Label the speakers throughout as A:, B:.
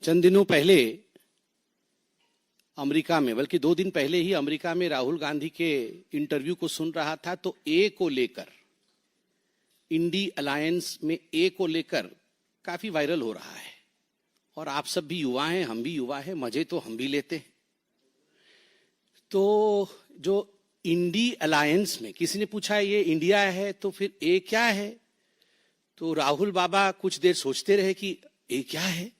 A: चंद दिनों पहले अमेरिका में, बल्कि 2 दिन पहले ही अमेरिका में राहुल गांधी के इंटरव्यू को सुन रहा था, तो ए को लेकर, इंडी अलायंस में ए को लेकर काफी वायरल हो रहा है। और आप सब भी युवा हैं, हम भी युवा हैं, मजे तो हम भी लेते हैं। तो जो इंडी अलायंस में, किसी ने पूछा ये इंडिया है तो फिर ए क्या है, तो राहुल बाबा कुछ देर सोचते रहे कि ए क्या है।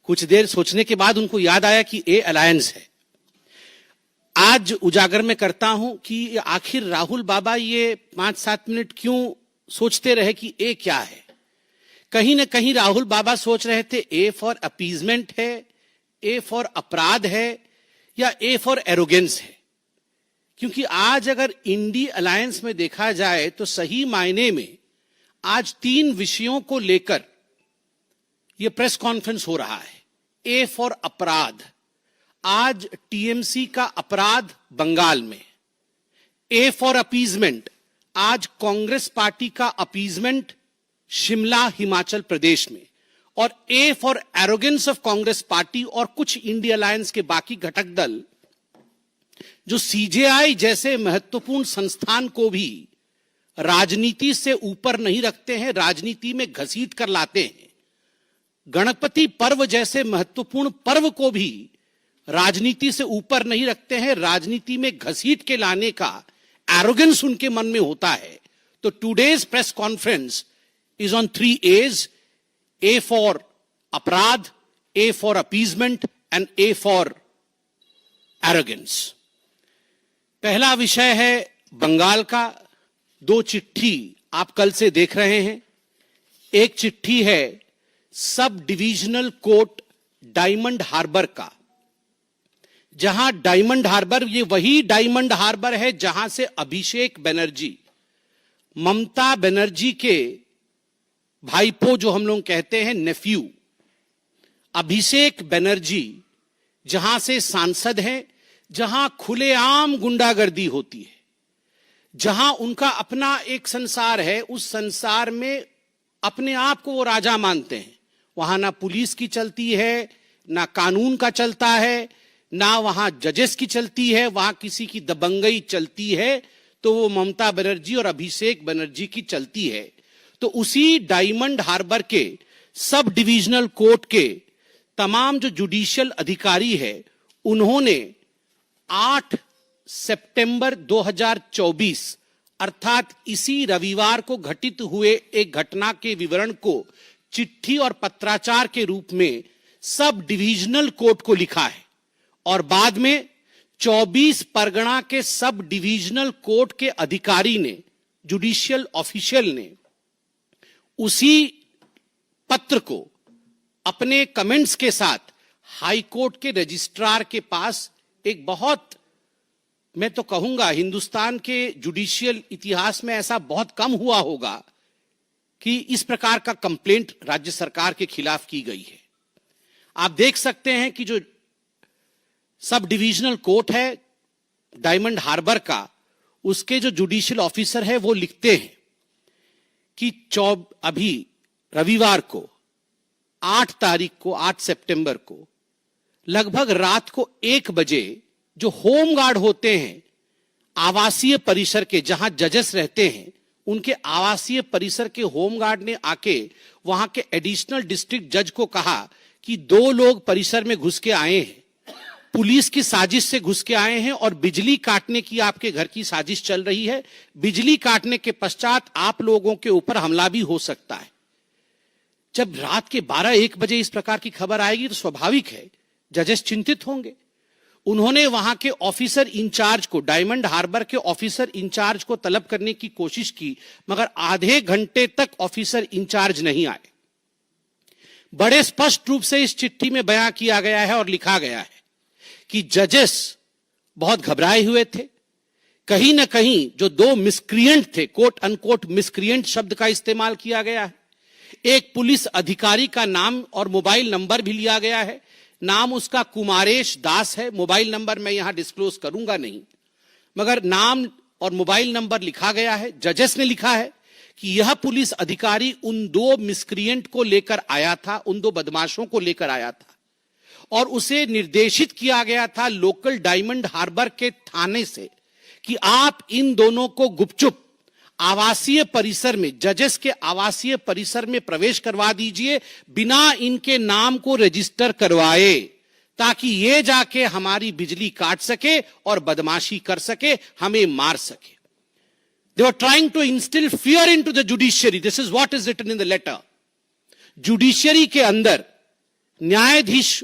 A: कुछ देर सोचने के बाद उनको याद आया कि ए अलायंस है। आज उजागर में करता हूं कि आखिर राहुल बाबा ये 5-7 मिनट क्यों सोचते रहे कि ए क्या है। कहीं ना कहीं राहुल बाबा सोच रहे थे ए फॉर अपीजमेंट है, ए फॉर अपराध है, या ए फॉर एरोगेंस है। क्योंकि आज अगर इंडी अलायंस में देखा जाए तो सही मायने में आज 3 विषयों को लेकर यह प्रेस कॉन्फ्रेंस हो रहा है। ए फॉर अपराध, आज टीएमसी का अपराध बंगाल में। ए फॉर अपीजमेंट, आज कांग्रेस पार्टी का अपीजमेंट शिमला हिमाचल प्रदेश में। और ए for arrogance of Congress party और कुछ इंडी अलायंस के बाकी घटक दल जो सीजेआई जैसे महत्वपूर्ण संस्थान को भी राजनीति से ऊपर नहीं रखते हैं, राजनीति में घसीट कर लाते हैं। गणपति पर्व जैसे महत्वपूर्ण पर्व को भी राजनीति से ऊपर नहीं रखते हैं, राजनीति में घसीट के लाने का एरोगेंस उनके मन में होता है। तो today's press conference is on 3 A's: A for अपराध, A for appeasement and A for arrogance. पहला विषय है बंगाल का। 2 चिट्ठी आप कल से देख रहे हैं। एक चिट्ठी है sub divisional court diamond harbour का, जहां डायमंड हार्बर, ये वही डायमंड हार्बर है जहां से अभिषेक बनर्जी, ममता बनर्जी के भाईपो जो हम लोग कहते हैं नेफ्यू, अभिषेक बनर्जी जहां से सांसद हैं, जहां खुलेआम गुंडागर्दी होती है, जहां उनका अपना एक संसार है, उस संसार में अपने आप को वो राजा मानते हैं। वहां ना पुलिस की चलती है, ना कानून का चलता है, ना वहां जजेस की चलती है, वहां किसी की दबंगई चलती है तो वो ममता बनर्जी और अभिषेक बनर्जी की चलती है। तो उसी डायमंड हार्बर के सब डिविजनल कोर्ट के तमाम जो जुडिशियल अधिकारी है, उन्होंने 8 सितंबर 2024 अर्थात इसी रविवार को घटित हुए एक घटना के विवरण को चिट्ठी और पत्राचार के रूप में सब डिविजनल कोर्ट को लिखा है। और बाद में 24 परगना के सब डिविजनल कोर्ट के अधिकारी ने, जुडिशियल ऑफिशियल ने, उसी पत्र को अपने कमेंट्स के साथ हाई कोर्ट के रजिस्ट्रार के पास, एक बहुत, मैं तो कहूंगा हिंदुस्तान के जुडिशियल इतिहास में ऐसा बहुत कम हुआ होगा कि इस प्रकार का कंप्लेंट राज्य सरकार के खिलाफ की गई है। आप देख सकते हैं कि जो सब डिविजनल कोर्ट है डायमंड हार्बर का, उसके जो जुडिशियल ऑफिसर है वो लिखते हैं कि अभी रविवार को 8 तारीख को, 8 सितंबर को लगभग रात को 1 बजे जो होम गार्ड होते हैं आवासीय परिसर के, जहां जजेस रहते हैं, उनके आवासीय परिसर के होम गार्ड ने आके वहां के एडिशनल डिस्ट्रिक्ट जज को कहा कि 2 लोग परिसर में घुस के आए हैं, पुलिस की साजिश से घुस के आए हैं और बिजली काटने की आपके घर की साजिश चल रही है। बिजली काटने के पश्चात आप लोगों के ऊपर हमला भी हो सकता है। जब रात के 12-1 बजे इस प्रकार की खबर आएगी तो स्वाभाविक है जजेस चिंतित होंगे। उन्होंने वहां के ऑफिसर इंचार्ज को, डायमंड हार्बर के ऑफिसर इंचार्ज को तलब करने की कोशिश की, मगर आधे घंटे तक ऑफिसर इंचार्ज नहीं आए। बड़े स्पष्ट रूप से इस चिट्ठी में बयां किया गया है और लिखा गया है कि जजेस बहुत घबराए हुए थे। कहीं ना कहीं जो 2 मिसक्रिएंट थे, कोट अनकोट मिसक्रिएंट शब्द का इस्तेमाल किया गया है। एक पुलिस अधिकारी का नाम और मोबाइल नंबर भी लिया गया है। नाम उसका कुमारेश दास है, मोबाइल नंबर मैं यहां डिस्क्लोज करूंगा नहीं, मगर नाम और मोबाइल नंबर लिखा गया है। जजेस ने लिखा है कि यह पुलिस अधिकारी उन दो मिसक्रिएंट को लेकर आया था, उन दो बदमाशों को लेकर आया था और उसे निर्देशित किया गया था लोकल डायमंड हार्बर के थाने से कि आप इन दोनों को गुपचुप आवासीय परिसर में, जजेस के आवासीय परिसर में प्रवेश करवा दीजिए बिना इनके नाम को रजिस्टर करवाए, ताकि ये जाके हमारी बिजली काट सके और बदमाशी कर सके, हमें मार सके। They were trying to instill fear into the judiciary. This is what is written in the letter. Judiciary के अंदर न्यायाधीश,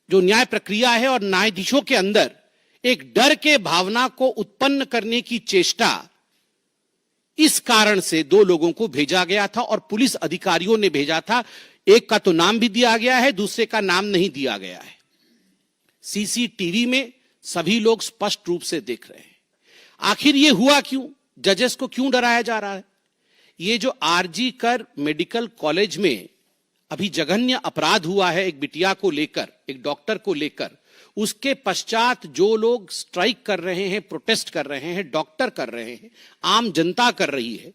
A: जो न्याय प्रक्रिया है और न्यायाधीशों के अंदर एक डर के भावना को उत्पन्न करने की चेष्टा, इस कारण से दो लोगों को भेजा गया था और पुलिस अधिकारियों ने भेजा था। एक का तो नाम भी दिया गया है, दूसरे का नाम नहीं दिया गया है। सीसीटीवी में सभी लोग स्पष्ट रूप से देख रहे हैं। आखिर ये हुआ क्यों? जजेस को क्यों डराया जा रहा है? ये जो आरजी कर मेडिकल कॉलेज में अभी जघन्य अपराध हुआ है एक बिटिया को लेकर, एक डॉक्टर को लेकर, उसके पश्चात जो लोग स्ट्राइक कर रहे हैं, प्रोटेस्ट कर रहे हैं, डॉक्टर कर रहे हैं, आम जनता कर रही है,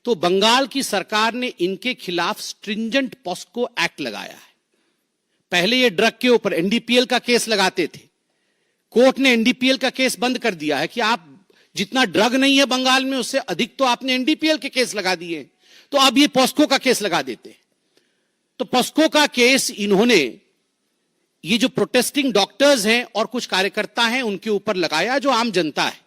A: तो बंगाल की सरकार ने इनके खिलाफ स्ट्रिंजेंट पॉस्को एक्ट लगाया है। पहले ये ड्रग के ऊपर एनडीपीएल का केस लगाते थे, कोर्ट ने एनडीपीएल का केस बंद कर दिया है कि आप जितना ड्रग नहीं है बंगाल में उससे अधिक तो आपने एनडीपीएल के केस लगा दिए, तो अब ये पॉस्को का केस लगा देते हैं। तो पॉस्को का केस इन्होंने ये जो प्रोटेस्टिंग डॉक्टर्स हैं और कुछ कार्यकर्ता हैं उनके ऊपर लगाया, जो आम जनता है।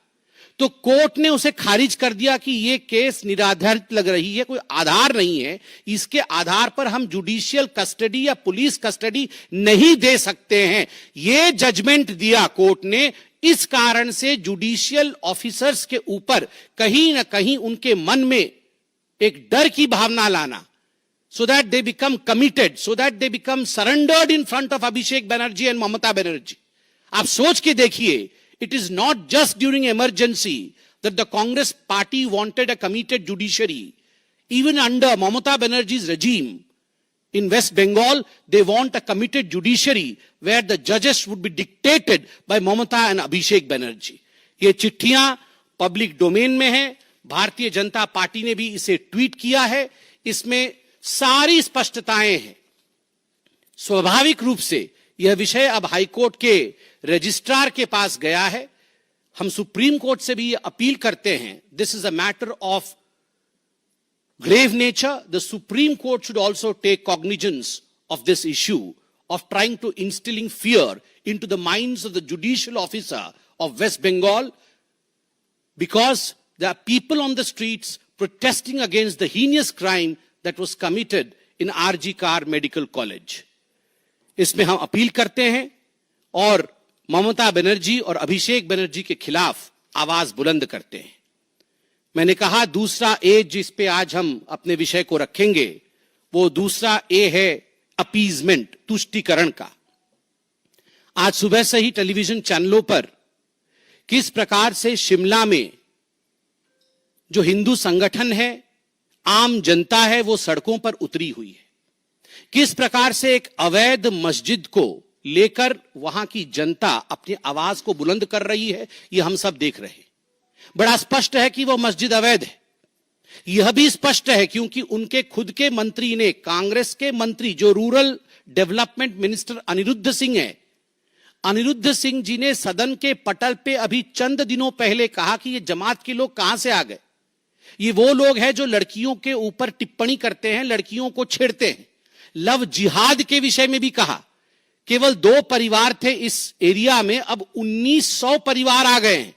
A: तो कोर्ट ने उसे खारिज कर दिया कि ये केस निराधारित लग रही है, कोई आधार नहीं है, इसके आधार पर हम जुडिशियल कस्टडी या पुलिस कस्टडी नहीं दे सकते हैं। ये जजमेंट दिया कोर्ट ने। इस कारण से जुडिशियल ऑफिसर्स के ऊपर कहीं ना कहीं उनके मन में एक डर की भावना लाना, so that they become committed, so that they become surrendered in front of Abhishek Banerjee and Mamata Banerjee. आप सोच के देखिए, it is not just during emergency that the Congress party wanted a committed judiciary. Even under Mamata Banerjee's regime in West Bengal, they want a committed judiciary where the judges would be dictated by Mamata and Abhishek Banerjee. ये चिट्ठियां public domain में हैं। Bharatiya Janata party ने भी इसे tweet किया है। इसमें सारी स्पष्टताएं हैं। स्वाभाविक रूप से यह विषय अब हाईकोर्ट के रजिस्ट्रार के पास गया है। हम सुप्रीम कोर्ट से भी अपील करते हैं, this is a matter of grave nature. The Supreme Court should also take cognizance of this issue of trying to instilling fear into the minds of the judicial officer of West Bengal, because there are people on the streets protesting against the heinous crime that was committed in RG Kar Medical College. इसमें हम appeal करते हैं और ममता बनर्जी और अभिषेक बनर्जी के खिलाफ आवाज बुलंद करते हैं। मैंने कहा दूसरा ए जिस पे आज हम अपने विषय को रखेंगे, वो दूसरा ए है अपीजमेंट, तुष्टीकरण का। आज सुबह से ही टेलीविजन चैनलों पर किस प्रकार से शिमला में जो हिंदू संगठन है, आम जनता है, वो सड़कों पर उतरी हुई है। किस प्रकार से एक अवैध मस्जिद को लेकर वहां की जनता अपनी आवाज को बुलंद कर रही है, ये हम सब देख रहे हैं। बड़ा स्पष्ट है कि वो मस्जिद अवैध है। यह भी स्पष्ट है क्योंकि उनके खुद के मंत्री ने, कांग्रेस के मंत्री जो rural development minister Anirudh Singh है, अनिरुद्ध सिंह जी ने सदन के पटल पे अभी चंद दिनों पहले कहा कि ये जमात के लोग कहां से आ गए। ये वो लोग हैं जो लड़कियों के ऊपर टिप्पणी करते हैं, लड़कियों को छेड़ते हैं। लव जिहाद के विषय में भी कहा, केवल 2 परिवार थे इस एरिया में, अब 1900 परिवार आ गए हैं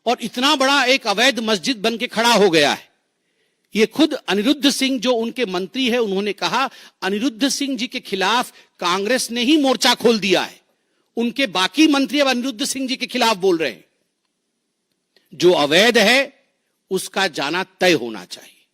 A: और इतना बड़ा एक अवैध मस्जिद बन के खड़ा हो गया है। ये खुद अनिरुद्ध सिंह जो उनके मंत्री है, उन्होंने कहा अनिरुद्ध सिंह जी के खिलाफ कांग्रेस ने ही मोर्चा खोल दिया है। उनके बाकी मंत्री अब अनिरुद्ध सिंह जी के खिलाफ बोल रहे हैं। जो अवैध है उसका जाना तय होना चाहिए।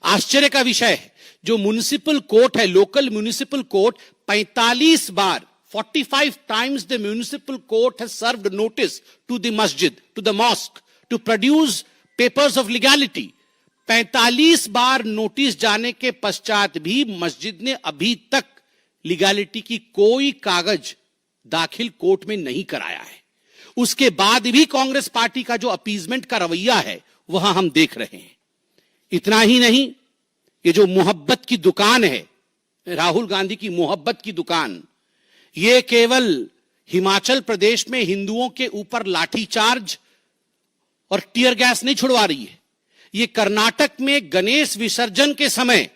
A: आश्चर्य का विषय है, जो म्युनिसिपल कोर्ट है, local municipal court 45 bar 45 times the municipal court has served notice to the masjid, to the mosque, to produce papers of legality. 45 bar notice जाने के पश्चात भी मस्जिद ने अभी तक लीगैलिटी की कोई कागज दाखिल कोर्ट में नहीं कराया है। उसके बाद भी कांग्रेस पार्टी का जो अपीजमेंट का रवैया है वह हम देख रहे हैं। इतना ही नहीं, ये जो मोहब्बत की दुकान है, राहुल गांधी की मोहब्बत की दुकान, ये केवल हिमाचल प्रदेश में हिंदुओं के ऊपर लाठीचार्ज और टीयर गैस नहीं छुड़वा रही है, ये कर्नाटक में गणेश विसर्जन के समय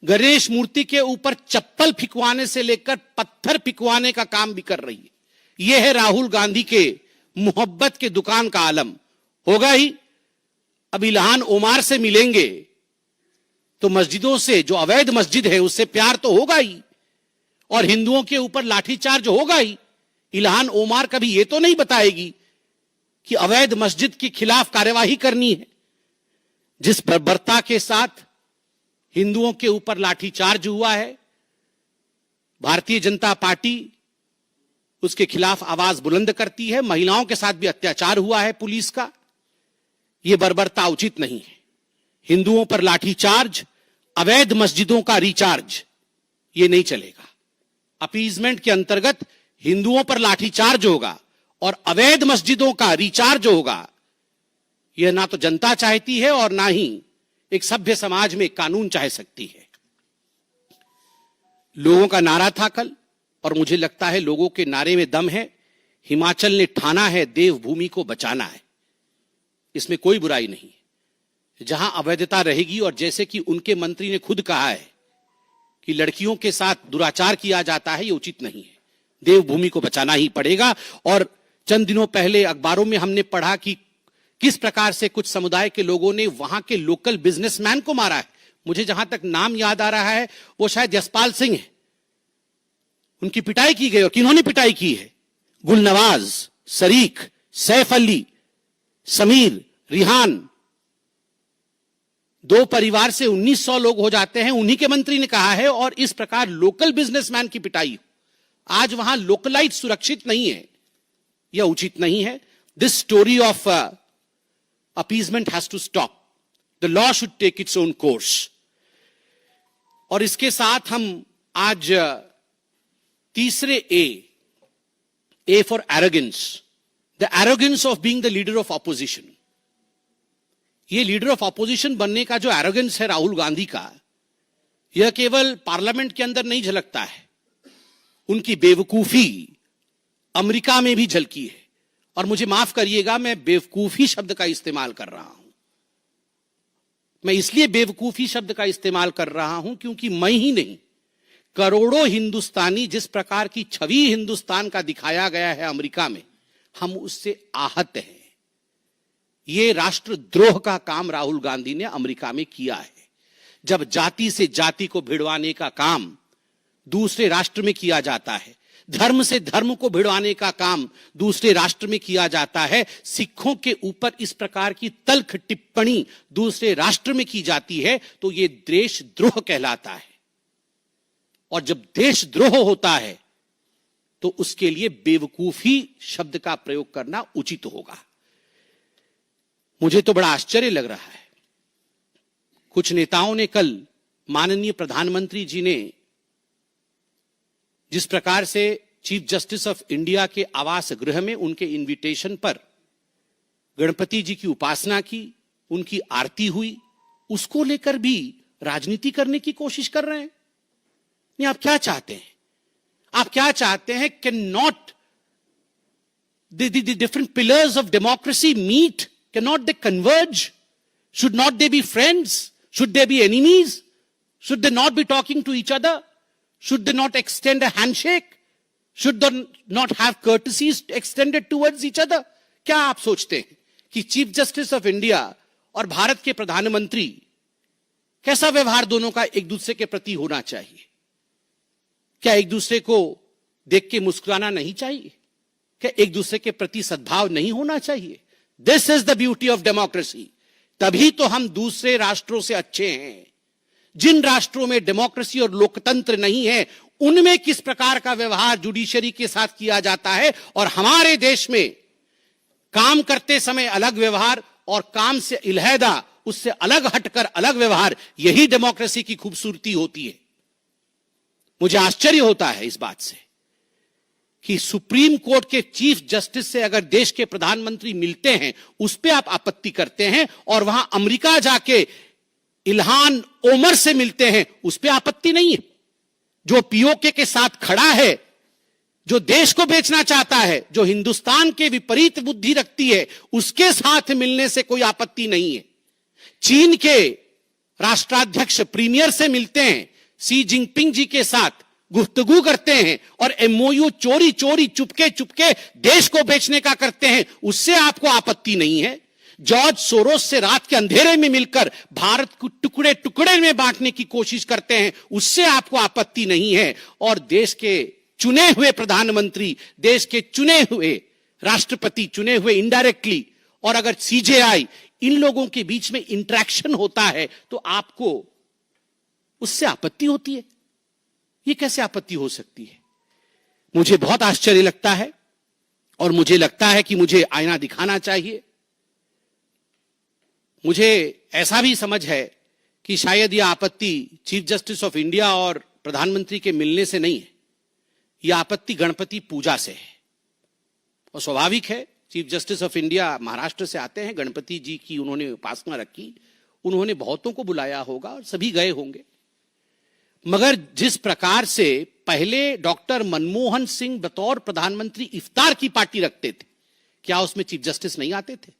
A: गणेश मूर्ति के ऊपर चप्पल फिकवाने से लेकर पत्थर फिकवाने का काम भी कर रही है। यह है राहुल गांधी के मोहब्बत के दुकान का आलम। होगा ही, अब इल्हान ओमार से मिलेंगे तो मस्जिदों से, जो अवैध मस्जिद है उससे प्यार तो होगा ही, और हिंदुओं के ऊपर लाठीचार्ज होगा ही। इल्हान ओमार कभी यह तो नहीं बताएगी कि अवैध मस्जिद के खिलाफ कार्यवाही करनी है। जिस बर्बरता के साथ हिंदुओं के ऊपर लाठीचार्ज हुआ है, भारतीय जनता पार्टी उसके खिलाफ आवाज बुलंद करती है। महिलाओं के साथ भी अत्याचार हुआ है पुलिस का, यह बर्बरता उचित नहीं है। हिंदुओं पर लाठीचार्ज, अवैध मस्जिदों का रिचार्ज, यह नहीं चलेगा। अपीजमेंट के अंतर्गत हिंदुओं पर लाठीचार्ज होगा और अवैध मस्जिदों का रिचार्ज होगा, यह ना तो जनता चाहती है और ना ही एक सभ्य समाज में कानून चाह सकती है। लोगों का नारा था कल, और मुझे लगता है लोगों के नारे में दम है। हिमाचल ने ठाना है देवभूमि को बचाना है, इसमें कोई बुराई नहीं। जहां अवैधता रहेगी, और जैसे कि उनके मंत्री ने खुद कहा है कि लड़कियों के साथ दुराचार किया जाता है, यह उचित नहीं है। देवभूमि को बचाना ही पड़ेगा। और चंद दिनों पहले अखबारों में हमने पढ़ा कि किस प्रकार से कुछ समुदाय के लोगों ने वहां के लोकल बिजनेसमैन को मारा है। मुझे जहां तक नाम याद आ रहा है वो शायद यशपाल सिंह है। उनकी पिटाई की गई, और किन्होंने पिटाई की है? गुलनवाज, शरीक, सैफ अली, समीर, रिहान, दो परिवार से 1900 लोग हो जाते हैं, उन्हीं के मंत्री ने कहा है। और इस प्रकार लोकल बिजनेसमैन की पिटाई, आज वहां लोकलाइट सुरक्षित नहीं है, यह उचित नहीं है। This story of appeasement has to stop. The law should take its own course. और इसके साथ हम आज तीसरे A for arrogance, the arrogance of being the leader of opposition. ये लीडर ऑफ ऑपोजिशन बनने का जो एरोगेंस है राहुल गांधी का, यह केवल पार्लियामेंट के अंदर नहीं झलकता है, उनकी बेवकूफी अमेरिका में भी झलकी है। और मुझे माफ करिएगा, मैं बेवकूफी शब्द का इस्तेमाल कर रहा हूं। मैं इसलिए बेवकूफी शब्द का इस्तेमाल कर रहा हूं क्योंकि मैं ही नहीं, करोड़ों हिंदुस्तानी, जिस प्रकार की छवि हिंदुस्तान का दिखाया गया है अमेरिका में, हम उससे आहत हैं। यह राष्ट्रद्रोह का काम राहुल गांधी ने अमेरिका में किया है। जब जाति से जाति को भिड़वाने का काम दूसरे राष्ट्र में किया जाता है, धर्म से धर्म को भिड़वाने का काम दूसरे राष्ट्र में किया जाता है, सिखों के ऊपर इस प्रकार की तल्ख टिप्पणी दूसरे राष्ट्र में की जाती है, तो यह देशद्रोह कहलाता है। और जब देशद्रोह होता है तो उसके लिए बेवकूफी शब्द का प्रयोग करना उचित होगा। मुझे तो बड़ा आश्चर्य लग रहा है, कुछ नेताओं ने कल माननीय प्रधानमंत्री जी ने जिस प्रकार से चीफ जस्टिस ऑफ इंडिया के आवास गृह में उनके इनविटेशन पर गणपति जी की उपासना की, उनकी आरती हुई, उसको लेकर भी राजनीति करने की कोशिश कर रहे हैं। नहीं, आप क्या चाहते हैं? आप क्या चाहते हैं? Can not the different pillars of democracy meet? Can not they converge? Should not they be friends? Should they be enemies? Should they not be talking to each other? Should they not extend a handshake? Should they not have courtesies extended towards each other? क्या आप सोचते हैं कि chief justice of India और भारत के प्रधानमंत्री, कैसा व्यवहार दोनों का एक दूसरे के प्रति होना चाहिए? क्या एक दूसरे को देख के मुस्कुराना नहीं चाहिए? क्या एक दूसरे के प्रति सद्भाव नहीं होना चाहिए? This is the beauty of democracy. तभी तो हम दूसरे राष्ट्रों से अच्छे हैं। जिन राष्ट्रों में डेमोक्रेसी और लोकतंत्र नहीं है, उनमें किस प्रकार का व्यवहार जुडिशरी के साथ किया जाता है, और हमारे देश में काम करते समय अलग व्यवहार और काम से इल्हैदा, उससे अलग हटकर अलग व्यवहार, यही डेमोक्रेसी की खूबसूरती होती है। मुझे आश्चर्य होता है इस बात से कि सुप्रीम कोर्ट के चीफ जस्टिस से अगर देश के प्रधानमंत्री मिलते हैं, उस पर आप आपत्ति करते हैं, और वहां अमेरिका जाके इल्हान ओमर से मिलते हैं उस पर आपत्ति नहीं है। जो पीओके के साथ खड़ा है, जो देश को बेचना चाहता है, जो हिंदुस्तान के विपरीत बुद्धि रखती है, उसके साथ मिलने से कोई आपत्ति नहीं है। चीन के राष्ट्राध्यक्ष प्रीमियर से मिलते हैं, शी जिनपिंग जी के साथ गुफ्तगू करते हैं और एमओयू चोरी चोरी चुपके चुपके देश को बेचने का करते हैं, उससे आपको आपत्ति नहीं है। जॉर्ज सोरोस से रात के अंधेरे में मिलकर भारत को टुकड़े टुकड़े में बांटने की कोशिश करते हैं, उससे आपको आपत्ति नहीं है। और देश के चुने हुए प्रधानमंत्री, देश के चुने हुए राष्ट्रपति, चुने हुए इनडायरेक्टली, और अगर सीजेआई, इन लोगों के बीच में इंटरेक्शन होता है तो आपको उससे आपत्ति होती है। ये कैसे आपत्ति हो सकती है? मुझे बहुत आश्चर्य लगता है और मुझे लगता है कि मुझे आईना दिखाना चाहिए। मुझे ऐसा भी समझ है कि शायद यह आपत्ति चीफ जस्टिस ऑफ इंडिया और प्रधानमंत्री के मिलने से नहीं है, यह आपत्ति गणपति पूजा से है। और स्वाभाविक है, chief justice of India Maharashtra से आते हैं, गणपति जी की उन्होंने उपासना रखी, उन्होंने बहुतों को बुलाया होगा और सभी गए होंगे। मगर जिस प्रकार से पहले डॉक्टर मनमोहन सिंह बतौर प्रधानमंत्री इफ्तार की पार्टी रखते थे, क्या उसमें चीफ जस्टिस नहीं आते थे?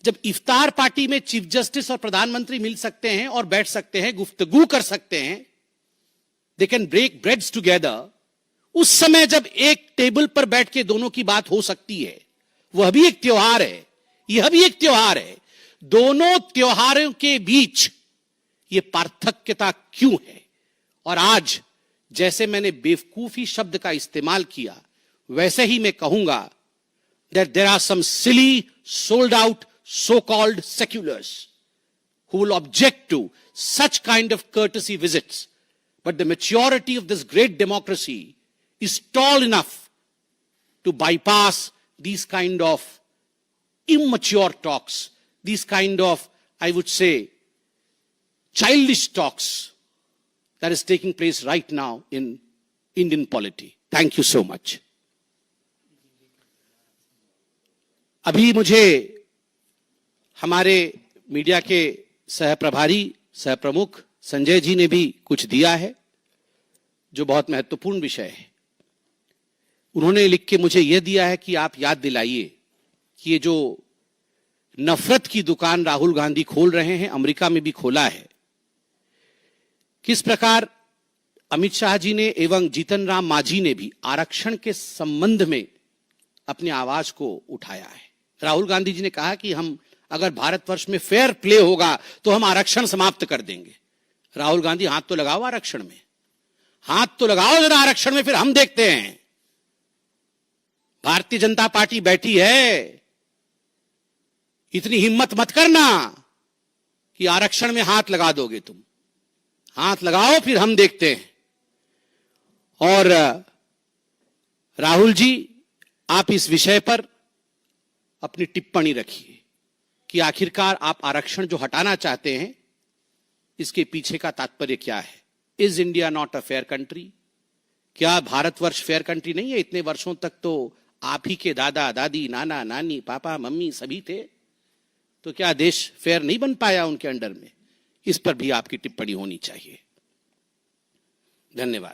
A: जब इफ्तार पार्टी में चीफ जस्टिस और प्रधानमंत्री मिल सकते हैं और बैठ सकते हैं, गुफ्तगू कर सकते हैं, they can break breads together, उस समय जब एक टेबल पर बैठ के दोनों की बात हो सकती है, वह भी एक त्योहार है, यह भी एक त्योहार है। दोनों त्योहारों के बीच ये पार्थक्यता क्यों है? और आज जैसे मैंने बेवकूफी शब्द का इस्तेमाल किया, वैसे ही मैं कहूंगा that there are some silly, sold out, so-called seculars who will object to such kind of courtesy visits. But the maturity of this great democracy is tall enough to bypass these kind of immature talks, these kind of, I would say, childish talks that is taking place right now in Indian polity. Thank you so much. अभी मुझे हमारे media के सहप्रभारी, सहप्रमुख संजय जी ने भी कुछ दिया है जो बहुत महत्वपूर्ण विषय है। उन्होंने लिख के मुझे यह दिया है कि आप याद दिलाइए कि ये जो नफरत की दुकान राहुल गांधी खोल रहे हैं, अमेरिका में भी खोला है, किस प्रकार अमित शाह जी ने एवं जीतन राम मांझी ने भी आरक्षण के संबंध में अपनी आवाज को उठाया है। राहुल गांधी जी ने कहा कि हम अगर भारतवर्ष में फेयर प्ले होगा तो हम आरक्षण समाप्त कर देंगे। राहुल गांधी, हाथ तो लगाओ आरक्षण में, हाथ तो लगाओ जरा आरक्षण में, फिर हम देखते हैं। भारतीय जनता पार्टी बैठी है, इतनी हिम्मत मत करना कि आरक्षण में हाथ लगा दोगे तुम। हाथ लगाओ, फिर हम देखते हैं। और राहुल जी, आप इस विषय पर अपनी टिप्पणी रखिए कि आखिरकार आप आरक्षण जो हटाना चाहते हैं, इसके पीछे का तात्पर्य क्या है। Is India not a fair country? क्या भारतवर्ष फेयर कंट्री नहीं है? इतने वर्षों तक तो आप ही के दादा दादी, नाना नानी, पापा मम्मी सभी थे, तो क्या देश फेयर नहीं बन पाया उनके अंडर में? इस पर भी आपकी टिप्पणी होनी चाहिए। धन्यवाद।